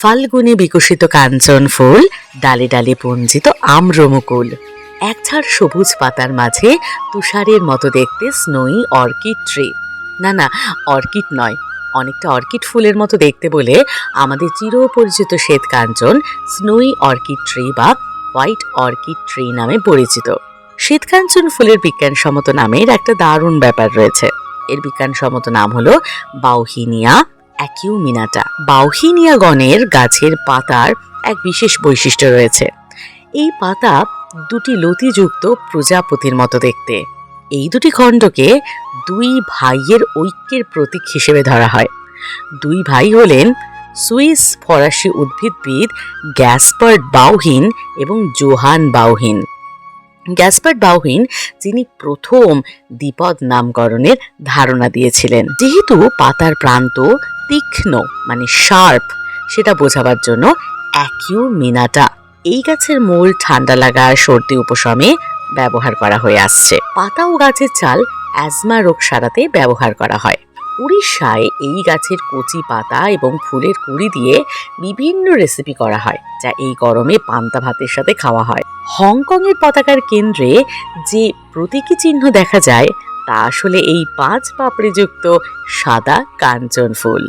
ফাল্গুনে বিকশিত কাঞ্চন ফুল, ডালে ডালে পুঞ্জিত আম্রমুকুল। একঝাড় সবুজ পাতার মাঝে তুষারের মতো দেখতে স্নোই অর্কিড ট্রি। না না, অর্কিড নয়, অনেকটা অর্কিড ফুলের মতো দেখতে বলে আমাদের চিরপরিচিত শ্বেত কাঞ্চন স্নোই অর্কিড ট্রি বা হোয়াইট অর্কিড ট্রি নামে পরিচিত। শ্বেতকাঞ্চন ফুলের বিজ্ঞানসম্মত নামের একটা দারুণ ব্যাপার রয়েছে। এর বিজ্ঞানসম্মত নাম হলো বাউহিনিয়া অ্যাকিউমিনাটা। বাউহিনিয়া গণের গাছের পাতার এক বিশেষ বৈশিষ্ট্য রয়েছে। এই পাতা দুটি লতিযুক্ত প্রজাপতির মতো দেখতে। এই দুটি খণ্ডকে দুই ভাইয়ের ঐক্যের প্রতীক হিসেবে ধরা হয়। দুই ভাই হলেন সুইস ফরাসি উদ্ভিদবিদ গ্যাসপার্ড বাউহিন এবং জোহান বাউহিন। গ্যাসপার্ড বাউহিন যিনি প্রথম দ্বিপদ নামকরণের ধারণা দিয়েছিলেন। যেহেতু পাতার প্রান্ত তীক্ষ্ণ মানে শার্প, সেটা বোঝাবার জন্য অ্যাকিউমিনাটা এই গাছের মূল ঠান্ডা লাগা সর্দি উপশমে ব্যবহার করা হয়ে আসছে। পাতা ও গাছের চাল অ্যাজমা রোগ সারাতে ব্যবহার করা হয়। উড়িষ্যায় এই গাছের কচি পাতা এবং ফুলের কুঁড়ি দিয়ে বিভিন্ন রেসিপি করা হয়, যা এই গরমে পান্তা ভাতের সাথে খাওয়া হয়। হংকংয়ের পতাকার কেন্দ্রে যে প্রতীকী চিহ্ন দেখা যায় তা আসলে এই 5 পাপড়িযুক্ত সাদা কাঞ্চন ফুল।